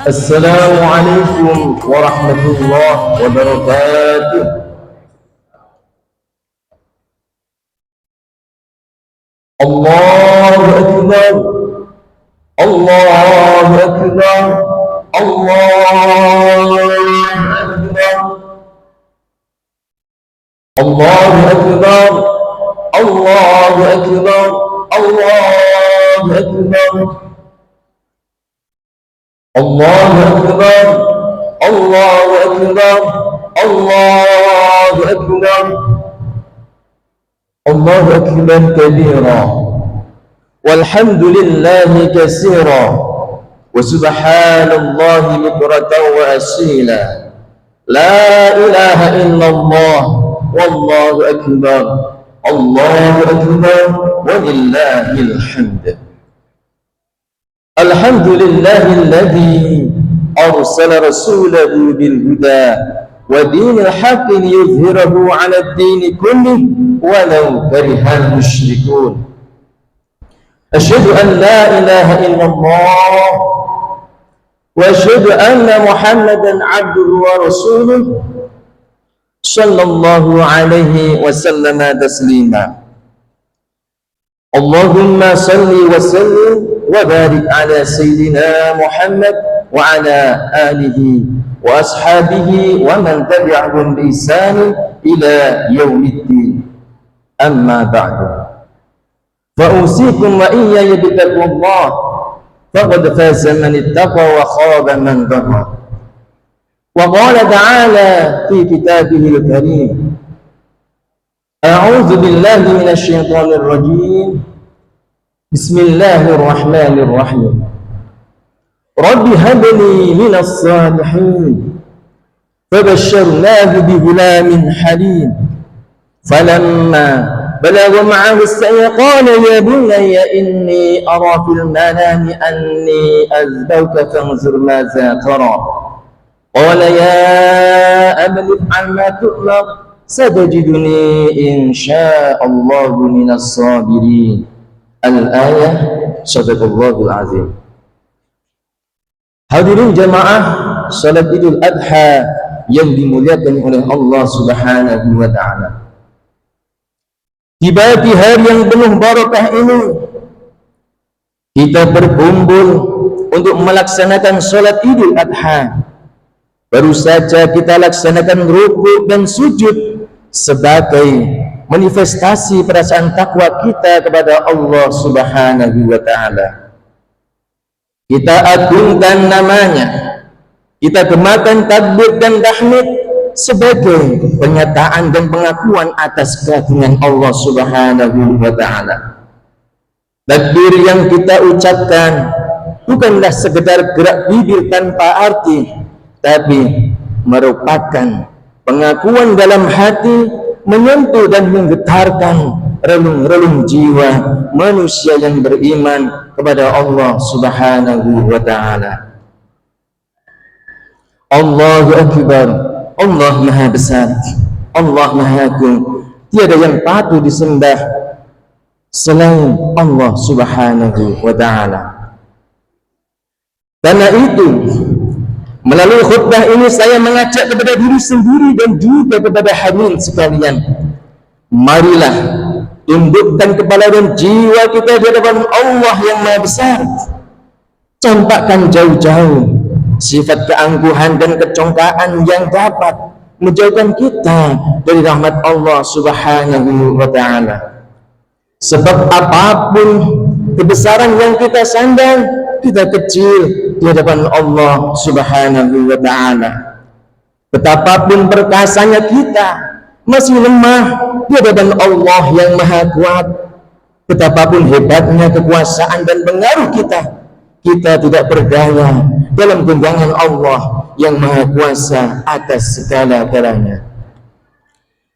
Assalamualaikum warahmatullahi wabarakatuh. Allahu Akbar, Allahu Akbar, Allahu Akbar, Allahu Akbar, Allahu Akbar, Allahu Akbar, Allahu Akbar, Allahu Akbar, Allahu Akbar, Allahu Akbar kabira, walhamdulillahi katsira, wa subhanallahi bukratan wa asila, la ilaha illallah, wallahu akbar, Allahu akbar, walillahil hamd. Alhamdulillahilladzi arsala rasulahu bil huda wa dinil haqqi liyudhhirahu 'ala ad-dini kullih walau karihal musyrikun. Asyhadu an la ilaha illallah wa asyhadu anna Muhammadan 'abduhu wa rasuluh sallallahu alaihi wasallam taslima. Allahumma salli wa sallim wa barik ala sayyidina Muhammad wa ala alihi wa ashabihi wa man tabi'ahum bi ihsan ila yaumiddin. Amma ba'du. Fa usikum wa iyaya bi taqwallah faqad faza man ittaqa wa khaba man dhalla. Wa qala ta'ala fi kitabihil karim, a'udzu billahi minasy syaithanir rajim. Bismillahirrahmanirrahim. Rabbi habli minas salihin. Fabashsharnahu bighulamin halim. Falamma balagha ma'ahu as-sa'ya qala ya bunayya inni ara fil manami anni azbawka fanzur madza tara. Qala ya abati if'al ma tu'mar satajiduni insya'allahu minas sabirin. Al-ayah, sadaqallahul azim. Hadirin jamaah salat Idul Adha yang dimuliakan oleh Allah Subhanahu wa ta'ala. Tiba di hari yang penuh barakah ini, kita berkumpul untuk melaksanakan salat Idul Adha. Baru saja kita laksanakan rukuk dan sujud sebagai manifestasi perasaan takwa kita kepada Allah Subhanahu wa ta'ala. Kita agungkan namanya, kita gemakan takbir dan tahmid sebagai pernyataan dan pengakuan atas keagungan Allah Subhanahu wa ta'ala. Takbir yang kita ucapkan bukanlah sekedar gerak bibir tanpa arti, tapi merupakan pengakuan dalam hati, menyentuh dan menggetarkan relung-relung jiwa manusia yang beriman kepada Allah Subhanahu wa ta'ala. Allahu Akbar, Allah Maha Besar, Allah Maha Agung, tiada yang patut disembah selain Allah Subhanahu wa ta'ala. Karena itu, melalui khutbah ini saya mengajak kepada diri sendiri dan juga kepada hadirin sekalian, marilah tundukkan kepala dan jiwa kita di hadapan Allah yang Maha Besar. Campakkan jauh-jauh sifat keangkuhan dan kecongkaan yang dapat menjauhkan kita dari rahmat Allah Subhanahu wa ta'ala. Sebab apapun kebesaran yang kita sandang, kita kecil di hadapan Allah Subhanahu wa ta'ala. Betapapun perkasanya kita, masih lemah di hadapan Allah yang Maha Kuat. Betapapun hebatnya kekuasaan dan pengaruh kita, kita tidak berdaya dalam genggaman Allah yang Maha Kuasa atas segala-galanya.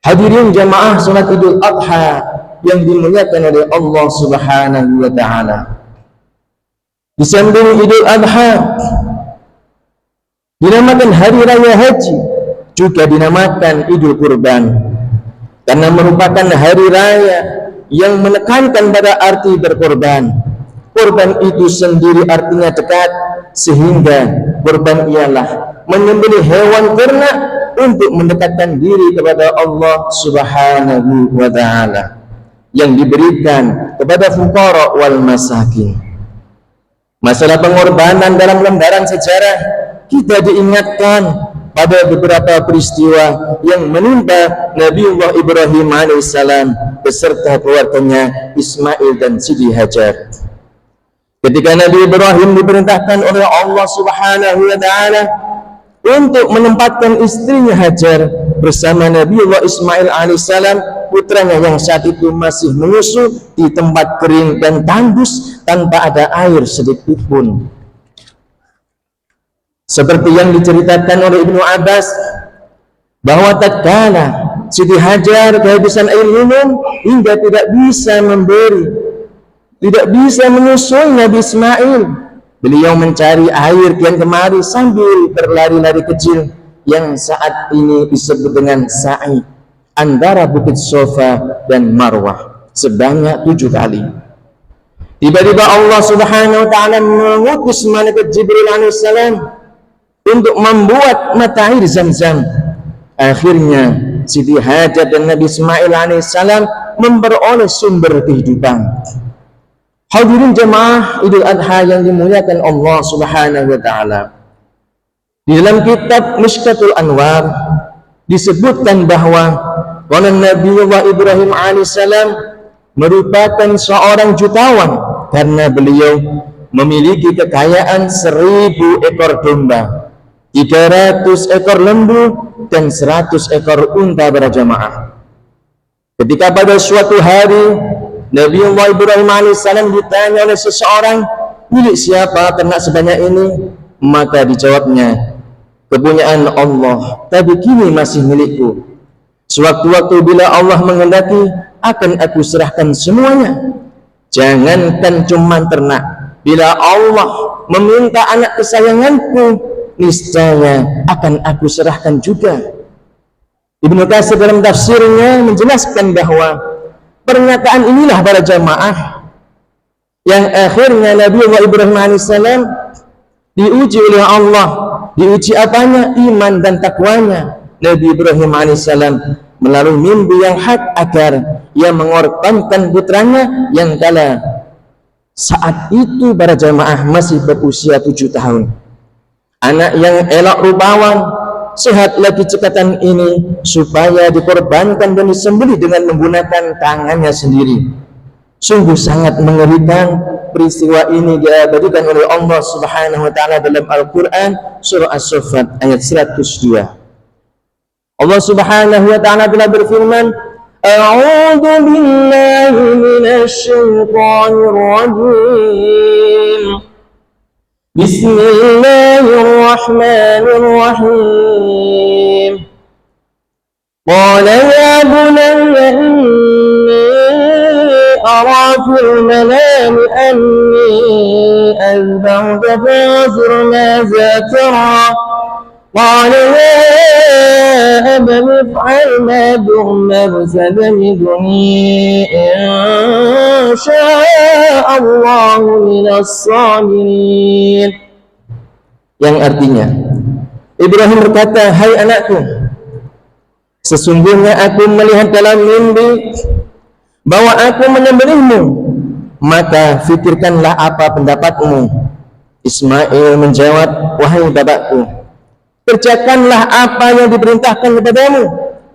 Hadirin jamaah salat Idul Adha yang dimuliakan oleh Allah Subhanahu wa ta'ala. Di samping Idul Adha dinamakan hari raya haji, juga dinamakan Idul Kurban, karena merupakan hari raya yang menekankan pada arti berkorban Kurban itu sendiri artinya dekat, sehingga kurban ialah menyembelih hewan ternak untuk mendekatkan diri kepada Allah Subhanahu wa ta'ala yang diberikan kepada fuqara wal masakin. Masalah pengorbanan dalam lembaran sejarah kita diingatkan pada beberapa peristiwa yang menimpa Nabiullah Ibrahim alaihissalam beserta keluarganya Ismail dan Siti Hajar. Ketika Nabi Ibrahim diperintahkan oleh Allah Subhanahu wa ta'ala untuk menempatkan istrinya Hajar bersama Nabiullah Ismail alaihissalam, putranya yang saat itu masih menyusu, di tempat kering dan tandus tanpa ada air sedikit pun. Seperti yang diceritakan oleh Ibnu Abbas, bahwa tatkala Siti Hajar kehabisan air minum hingga tidak bisa memberi, tidak bisa menyusui Nabi Ismail, beliau mencari air kian kemari sambil berlari-lari kecil yang saat ini disebut dengan sa'i antara Bukit Sofa dan Marwah sebanyak 7 kali. Tiba-tiba Allah Subhanahu wa ta'ala mengutus malaikat Jibril alaihissalam untuk membuat mata air Zam-Zam. Akhirnya Siti Hajar dan Nabi Ismail alaihissalam memperoleh sumber kehidupan. Hadirin jemaah Idul Adha yang dimuliakan Allah Subhanahu wa ta'ala, di dalam kitab Mishkatul Anwar disebutkan bahwa Nabiullah Ibrahim alaihissalam merupakan seorang jutawan karena beliau memiliki kekayaan 1000 ekor domba, 300 ekor lembu, dan 100 ekor unta berjamaah. Ketika pada suatu hari Nabiullah Ibrahim alaihissalam ditanya oleh seseorang, milik siapa ternak sebanyak ini? Maka dijawabnya, kepunyaan Allah, tapi kini masih milikku. Sewaktu-waktu bila Allah menghendaki, akan aku serahkan semuanya. Jangankan cuma ternak, bila Allah meminta anak kesayanganku, niscaya akan aku serahkan juga. Ibnu Katsir dalam tafsirnya menjelaskan bahwa pernyataan inilah para jamaah yang akhirnya Nabiullah Ibrahim alaihissalam diuji oleh Allah. Diuji apanya? Iman dan takwanya. Nabi Ibrahim alaihissalam melalui mimpi yang hak agar ia mengorbankan putranya yang kala saat itu para jamaah masih berusia 7 tahun. Anak yang elok rupawan, sehat lagi cekatan ini, supaya dikorbankan dan disembelih dengan menggunakan tangannya sendiri. Sungguh sangat mengerikan. Peristiwa ini diabadikan oleh Allah Subhanahu wa ta'ala dalam Al-Quran surah As-Saffat ayat 102. Allah Subhanahu wa ta'ala telah berfirman, A'udzu billahi minasy syaithanir rajim. Bismillahirrahmanirrahim. Qala ya bunayya inni ara fil manami anni azbahtuka fanzur madza tara. Qala ya abati if'al ma tu'mar satajiduni insya'Allahu minas sabirin. Yang artinya, Ibrahim berkata, hai anakku, sesungguhnya aku melihat dalam mimpi bahwa aku menyembelihmu, maka fikirkanlah apa pendapatmu. Ismail menjawab, wahai bapakku, kerjakanlah apa yang diperintahkan kepadamu,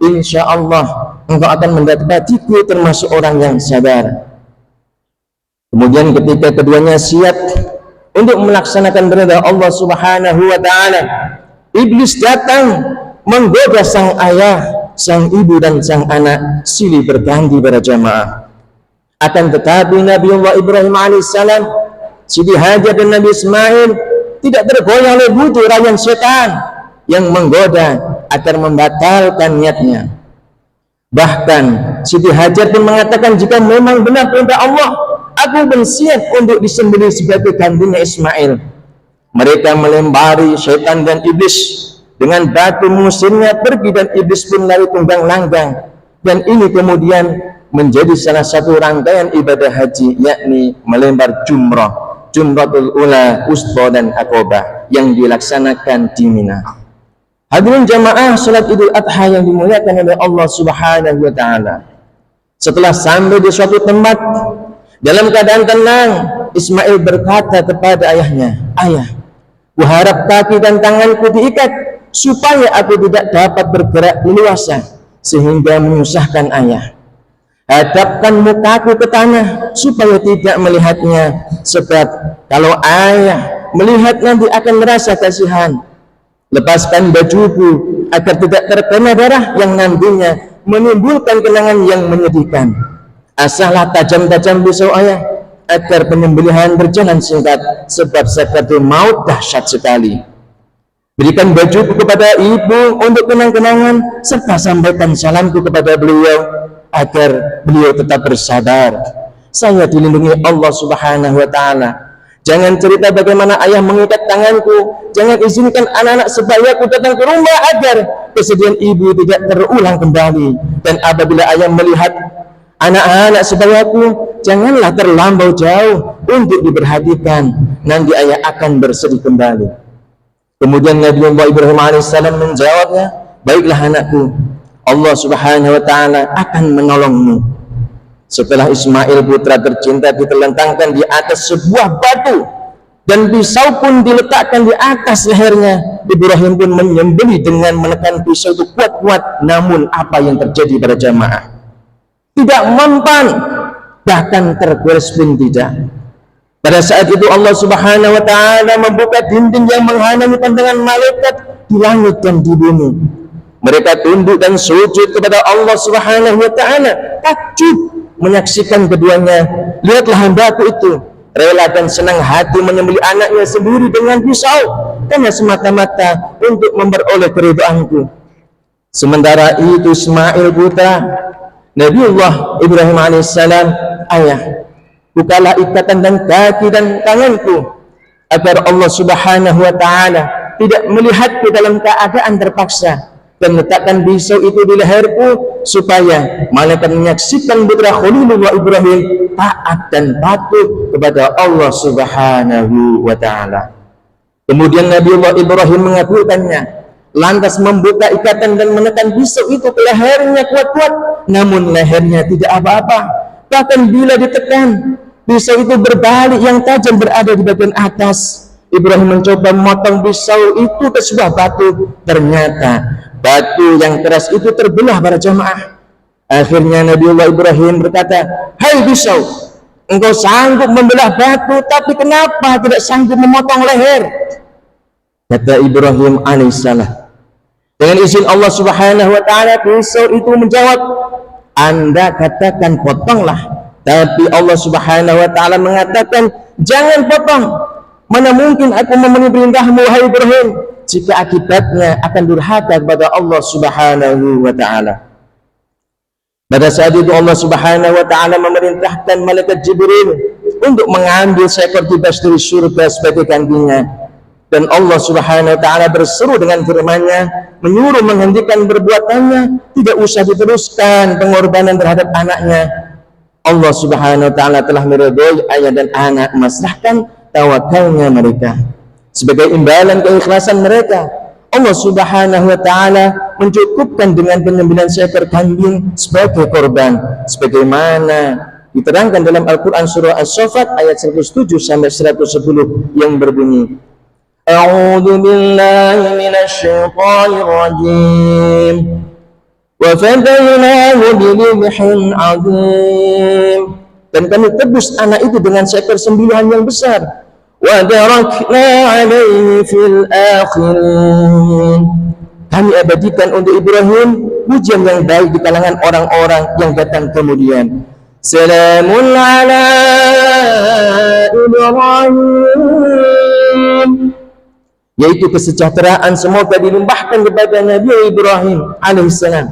insya Allah engkau akan mendapatiku termasuk orang yang sabar. Kemudian ketika keduanya siap untuk melaksanakan perintah Allah Subhanahu wa ta'ala, iblis datang menggoda sang ayah, sang ibu dan sang anak silih berganti pada jamaah. Akan tetapi Nabiullah Ibrahim alaihissalam, Siti Hajar dan Nabi Ismail tidak tergoyah oleh bujuk rayan setan yang menggoda agar membatalkan niatnya. Bahkan Siti Hajar pun mengatakan, jika memang benar perintah Allah, aku bersiap untuk disembelih sebagai gantinya Ismail. Mereka melempari setan dan iblis dengan batu mengusirnya pergi, dan iblis pun lari tunggang langgang Dan ini kemudian menjadi salah satu rangkaian ibadah haji, yakni melempar Jumratul Ula, Wusta dan Aqabah yang dilaksanakan di Mina. Hadirin jamaah salat Idul Adha yang dimuliakan oleh Allah Subhanahu wa taala. Setelah sampai di suatu tempat dalam keadaan tenang, Ismail berkata kepada ayahnya, "Ayah, kuharap kaki dan tanganku diikat supaya aku tidak dapat bergerak leluasa sehingga menyusahkan ayah. Hadapkan mukaku ke tanah supaya tidak melihatnya, sebab kalau ayah melihat nanti akan merasa kasihan. Lepaskan bajuku agar tidak terkena darah yang nantinya menimbulkan kenangan yang menyedihkan. Asahlah tajam-tajam pisau ayah agar penyembelihan berjalan singkat, sebab sakatul maut dahsyat sekali. Berikan bajuku kepada ibu untuk kenang-kenangan, serta sampaikan salamku kepada beliau agar beliau tetap bersabar. Saya dilindungi Allah Subhanahu wa taala. Jangan cerita bagaimana ayah mengikat tanganku. Jangan izinkan anak-anak sebayaku datang ke rumah agar kesedihan ibu tidak terulang kembali. Dan apabila ayah melihat anak-anak sebayaku, janganlah terlampau jauh untuk diperhatikan. Nanti ayah akan bersedih kembali." Kemudian Nabi Ibrahim alaihissalam menjawabnya, "Baiklah anakku, Allah Subhanahu wa taala akan menolongmu." Setelah Ismail putra tercinta diterlentangkan di atas sebuah batu dan pisau pun diletakkan di atas lehernya, Ibrahim pun menyembelih dengan menekan pisau itu kuat-kuat. Namun apa yang terjadi pada jamaah? Tidak mempan, bahkan tergores pun tidak. Pada saat itu Allah Subhanahu wa taala membuka dinding yang menghalangi pandangan malaikat di langit dan di bumi. Mereka tunduk dan sujud kepada Allah Subhanahu wa taala, takjub menyaksikan keduanya. "Lihatlah hambaku itu, rela dan senang hati menyembelih anaknya sendiri dengan pisau, hanya semata-mata untuk memperoleh keridhaanku." Sementara itu Ismail putra Nabiullah Ibrahim alaihissalam, "Ayah, bukalah ikatan dan kaki dan tanganku agar Allah Subhanahu wa taala tidak melihatku dalam keadaan terpaksa, dan letakkan pisau itu di leherku supaya malaikat menyaksikan putra Khalilullah Ibrahim taat dan patuh kepada Allah Subhanahu wa taala." Kemudian Nabiullah Ibrahim mengabulkannya, lantas membuka ikatan dan menekan pisau itu ke lehernya kuat-kuat. Namun lehernya tidak apa-apa. Bahkan bila ditekan, pisau itu berbalik, yang tajam berada di bagian atas. Ibrahim mencoba memotong pisau itu ke sebuah batu. Ternyata batu yang keras itu terbelah para jamaah. Akhirnya Nabiullah Ibrahim berkata, "Hai pisau, engkau sanggup membelah batu, tapi kenapa tidak sanggup memotong leher?" Kata Ibrahim alaihissalam, dengan izin Allah Subhanahu wa taala, pisau itu menjawab, "Anda katakan potonglah." Tapi Allah Subhanahu wa taala mengatakan, "Jangan potong. Mana mungkin aku memenuhi perintahmu, wahai Ibrahim, jika akibatnya akan durhaka kepada Allah Subhanahu wa taala." Pada saat itu Allah Subhanahu wa taala memerintahkan malaikat Jibril untuk mengambil seekor kibas dari surga sebagai gantinya. Dan Allah Subhanahu wa taala berseru dengan firman-Nya, menyuruh menghentikan perbuatannya, tidak usah diteruskan pengorbanan terhadap anaknya. Allah Subhanahu wa taala telah meridhoi ayah dan anak, memasrahkan tawakalnya mereka. Sebagai imbalan keikhlasan mereka, Allah Subhanahu wa taala mencukupkan dengan penyembelihan seekor kambing sebagai korban, sebagaimana diterangkan dalam Al-Qur'an surah As-Saffat ayat 107 sampai 110 yang berbunyi, "A'udzu billahi minasy syaithanir rajim. Wa fadaynahu bidhibhin 'adzim." Dan kami tebus anak itu dengan seekor sembelihan yang besar. Wa barakna 'alaihi fil akhirin. Kami abadikan untuk Ibrahim pujian yang baik di kalangan orang-orang yang datang kemudian. Salamun ala Ibrahim, yaitu kesejahteraan semoga dilimpahkan kepada Nabi Ibrahim alaihissalam.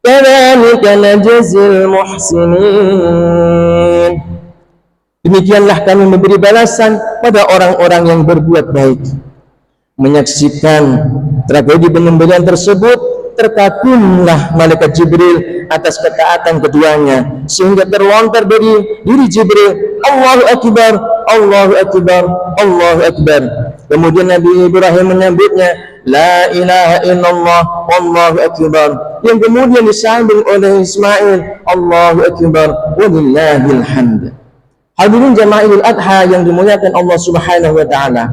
Kadzalika najzil muhsinin. Demikianlah kami memberi balasan pada orang-orang yang berbuat baik. Menyaksikan tragedi penyembelihan tersebut, terkagumlah malaikat Jibril atas ketaatan keduanya, sehingga terlontar dari diri Jibril, Allahu Akbar, Allahu Akbar, Allahu Akbar. Kemudian Nabi Ibrahim menyambutnya, La ilaha illallah, Allahu Akbar. Yang kemudian disambung oleh Ismail, Allahu Akbar, walillahil hamd. Hadirin jamaah Idul Adha yang dimuliakan Allah Subhanahu wa taala.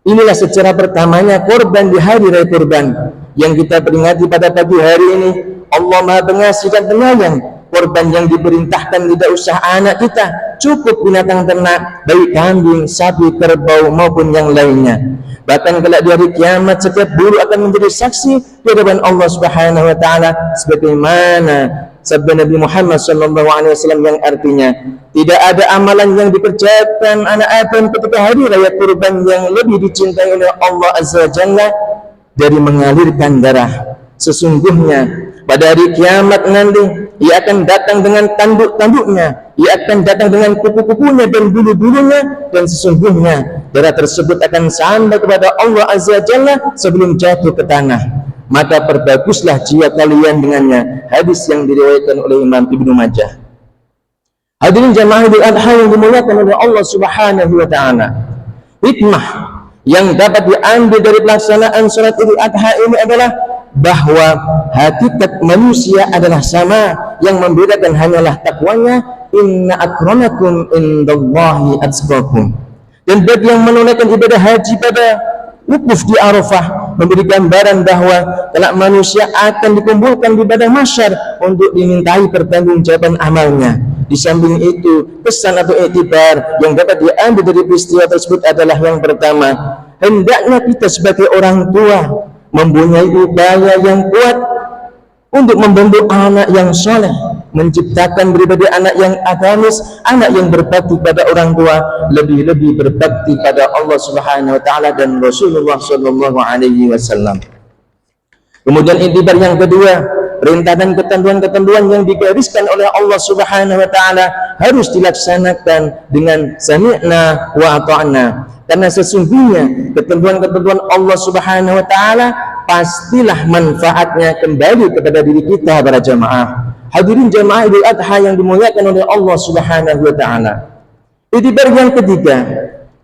Inilah secara pertamanya korban di hari raya kurban yang kita peringati pada pagi hari ini. Allah Maha Pengasih dan Penyayang. Korban yang diperintahkan tidak usah anak kita, cukup binatang ternak, baik kambing, sapi, kerbau maupun yang lainnya. Bahkan kelak di hari kiamat setiap buru akan menjadi saksi di hadapan Allah Subhanahu wa taala, sebagaimana sabda Nabi Muhammad SAW yang artinya, tidak ada amalan yang dikerjakan anak Adam ketika hari raya kurban yang lebih dicintai oleh Allah Azza wa Jalla dari mengalirkan darah. Sesungguhnya pada hari kiamat nanti ia akan datang dengan tanduk-tanduknya, ia akan datang dengan kuku-kukunya dan bulu-bulunya, dan sesungguhnya darah tersebut akan sampai kepada Allah Azza wa Jalla sebelum jatuh ke tanah. Maka perbaguslah jiwa kalian dengannya. Hadis yang diriwayatkan oleh Imam Ibnu Majah. Hadirin jamaah Idul Adha yang dimuliakan oleh Allah Subhanahu wa taala. Hikmah yang dapat diambil dari pelaksanaan salat Idul Adha ini adalah bahwa hakikat manusia adalah sama, yang membedakan hanyalah takwanya. Inna akramakum indallahi atqakum. Dan bagi yang menunaikan ibadah haji pada wukuf di Arafah memberi gambaran bahwa kelak manusia akan dikumpulkan di padang mahsyar untuk dimintai pertanggungjawaban amalnya. Di samping itu, pesan atau iktibar yang dapat diambil dari peristiwa tersebut adalah yang pertama, hendaknya kita sebagai orang tua mempunyai upaya yang kuat untuk membentuk anak yang soleh, menciptakan pribadi anak yang agamis, anak yang berbakti pada orang tua, lebih-lebih berbakti pada Allah Subhanahu wa taala dan Rasulullah sallallahu alaihi wasallam. Kemudian intibar yang kedua, perintah dan ketentuan-ketentuan yang digariskan oleh Allah Subhanahu wa taala harus dilaksanakan dengan sami'na wa ata'na. Karena sesungguhnya ketentuan-ketentuan Allah Subhanahu wa taala pastilah manfaatnya kembali kepada diri kita para jamaah. Hadirin jamaah Idul Adha yang dimuliakan oleh Allah Subhanahu wa taala. Iktibar yang ketiga,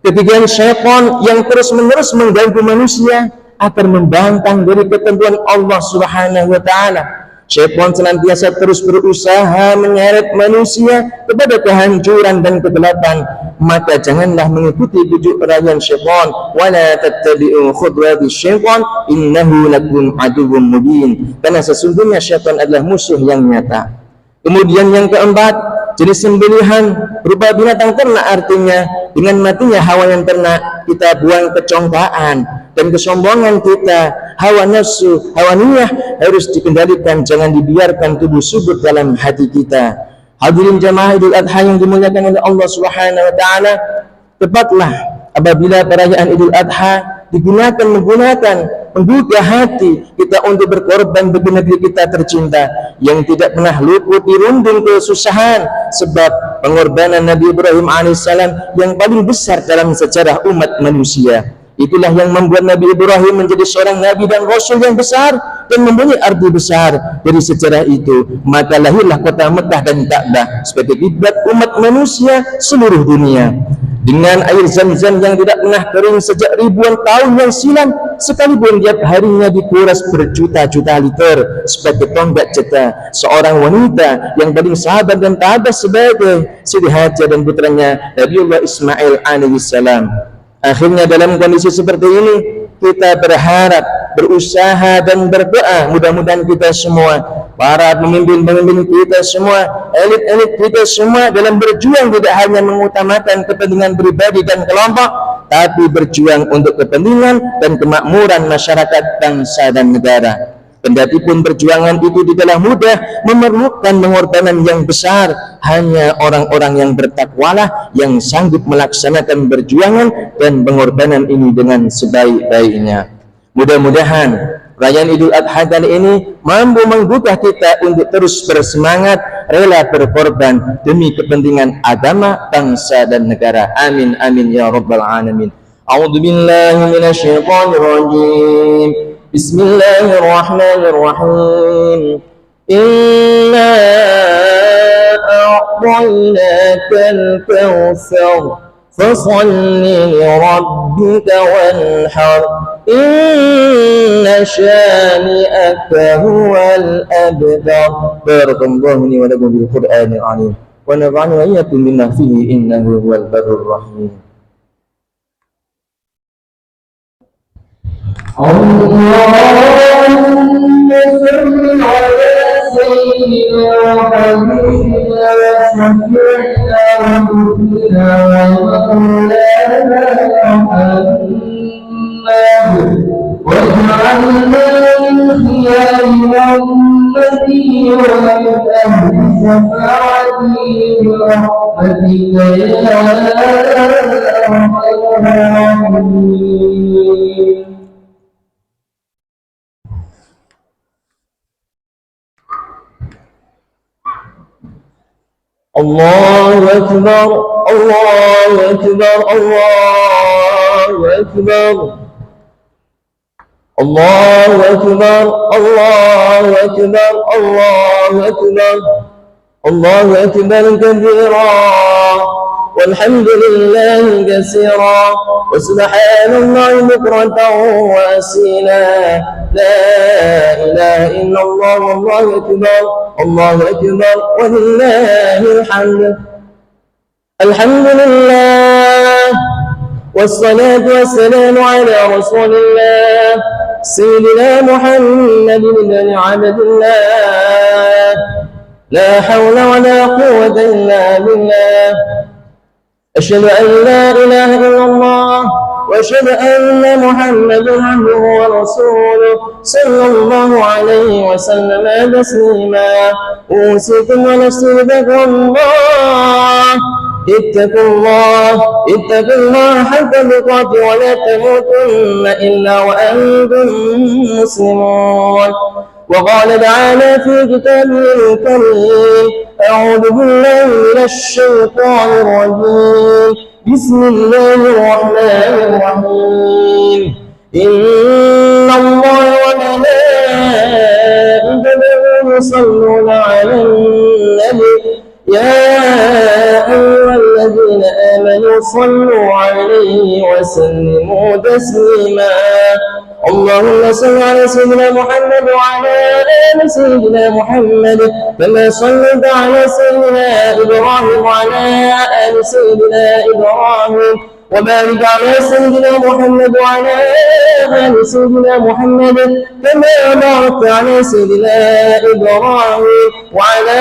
ketika syaitan yang terus-menerus mengganggu manusia akan membangkang dari ketentuan Allah Subhanahu wa taala. Syaitan senantiasa terus berusaha menyeret manusia kepada kehancuran dan kegelapan. Maka janganlah mengikuti bujuk rayu syaitan. Wala tattabi'u khudwati syaitan innahu lakum aduwwum mubin. Karena sesungguhnya syaitan adalah musuh yang nyata. Kemudian yang keempat, jenis sembelihan berupa binatang ternak, artinya dengan matinya hawa yang ternak kita buang kecongkaan dan kesombongan kita, hawa nafsu, hawa niyah harus dikendalikan, jangan dibiarkan tubuh subur dalam hati kita. Hadirin jamaah Idul Adha yang dimuliakan oleh Allah Subhanahu wa taala, tepatlah apabila perayaan Idul Adha menggunakan menggugah hati kita untuk berkorban bagi negeri kita tercinta yang tidak pernah luput dirundung kesusahan, sebab pengorbanan Nabi Ibrahim alaihissalam yang paling besar dalam sejarah umat manusia. Itulah yang membuat Nabi Ibrahim menjadi seorang nabi dan rasul yang besar dan mempunyai arti besar. Dari sejarah itu maka lahirlah kota Mekah dan Ka'bah sebagai kiblat umat manusia seluruh dunia. Dengan air Zam-Zam yang tidak pernah kering sejak ribuan tahun yang silam, sekalipun tiap harinya dikuras berjuta-juta liter sebagai tonggak jeda seorang wanita yang paling sabar dan tabah sebagai Siti Hajar dan putranya Nabiullah Ismail alaihissalam. Akhirnya dalam kondisi seperti ini kita berharap, berusaha dan berdoa, mudah-mudahan kita semua, para pemimpin-pemimpin kita semua, elit-elit kita semua dalam berjuang tidak hanya mengutamakan kepentingan pribadi dan kelompok, tapi berjuang untuk kepentingan dan kemakmuran masyarakat, bangsa dan negara. Kendati pun perjuangan itu tidaklah mudah, memerlukan pengorbanan yang besar. Hanya orang-orang yang bertakwalah yang sanggup melaksanakan perjuangan dan pengorbanan ini dengan sebaik-baiknya. Mudah-mudahan perayaan Idul Adha kali ini mampu menggugah kita untuk terus bersemangat, rela berkorban demi kepentingan agama, bangsa dan negara. Amin amin ya rabbal alamin. A'udzu billahi minasyaitonir rajim. بسم الله الرحمن الرحيم إنا أعطيناك الكوثر فصل لربك وانحر إن شانئك هو الأبتر. بارك الله لي ولكم بالقرآن العظيم ونفعني وإياكم بما فيه إنه هو البر الرحيم. اللهم صل على سيدنا وحبيبنا وشفيعنا ونبينا ومولانا محمد واجعلنا من خيار أمتي ومن أهل شفاعتي برحمتك يا أرحم الراحمين. الله أكبر الله أكبر الله أكبر الله أكبر الله أكبر الله أكبر الله أكبر كبيرا والحمد لله كثيرا وسبحان الله بكرة وأصيلا لا إله إلا الله والله أكبر الله أكبر ولله الحمد. الحمد لله والصلاة والسلام على رسول الله سيدنا محمد بن عبد الله لا حول ولا قوة إلا بالله. أشهد أن لا إله إلا الله وأشهد أن محمدا عبده ورسوله صلى الله عليه وسلم تسليما. أوصيكم ونفسي بتقوى الله. اتقوا الله حق تقاته ولا تموتن إلا وأنتم مسلمون. وقال تعالى في كتابه الكريم أعوذ بالله من الشيطان الرجيم بسم الله الرحمن الرحيم إن الله وملائكته يصلون على النبي يا أيها الذين آمنوا صلوا عليه وسلموا تسليما. اللهم صل على سيدنا محمد وعلى آل سيدنا محمد كما صليت على سيدنا إبراهيم وعلى آل سيدنا إبراهيم وبارك على سيدنا محمد وعلى آل سيدنا محمد كما باركت على سيدنا إبراهيم وعلى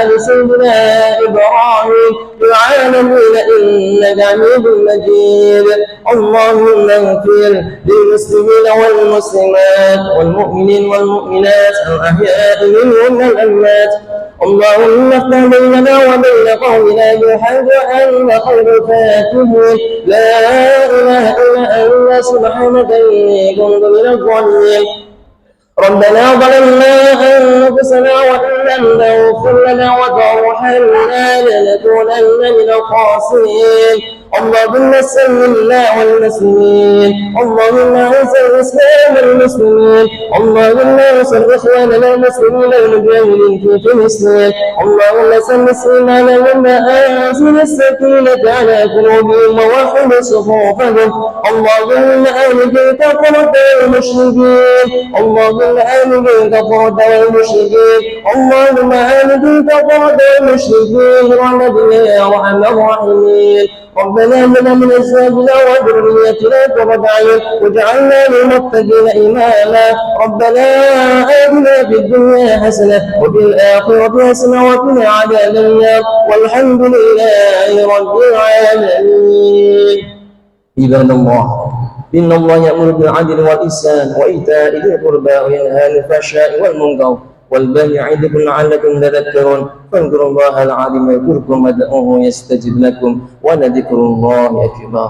آل سيدنا إبراهيم في العالمين إنك حميد مجيد. اللهم اغفر للمسلمين والمسلمات والمؤمنين والمؤمنات الأحياء منهم والأموات. اللهم افتح بيننا وبين قومنا بالحق وأنت خير الفاتحين. لا إله إلا أنت سبحانك إني كنت من الظالمين. ربنا ظلمنا أنفسنا وإن لم تغفر لنا وترحمنا لنكونن من الخاسرين. اللهم سلمنا والمسلمين. اللهم انصر الإسلام والمسلمين. اللهم انصر إخواننا المسلمين المجاهدين في فلسطين. اللهم سل سليمانا لما أنزل السكينة على قلوبهم ووحد صفوفهم. اللهم آمن كفرة المشركين. اللهم آمن كفرة المشركين. اللهم آمن كفرة المشركين برحمتك يا أرحم الراحمين. ربنا هب لنا من أزواجنا وذريتنا قرة أعين واجعلنا للمتقين إماما. ربنا آتنا في الدنيا حسنة وفي الآخرة حسنة وقنا عذاب النار والحمد لله رب العالمين. عباد الله إن الله يأمر بالعدل والإحسان وإيتاء ذي القربى وينهى عن الفحشاء والمنكر والبغي يعظكم لعلكم تذكرون. فاذكروا الله العظيم يذكركم وادعوه يستجب لكم ولذكر الله أكبر.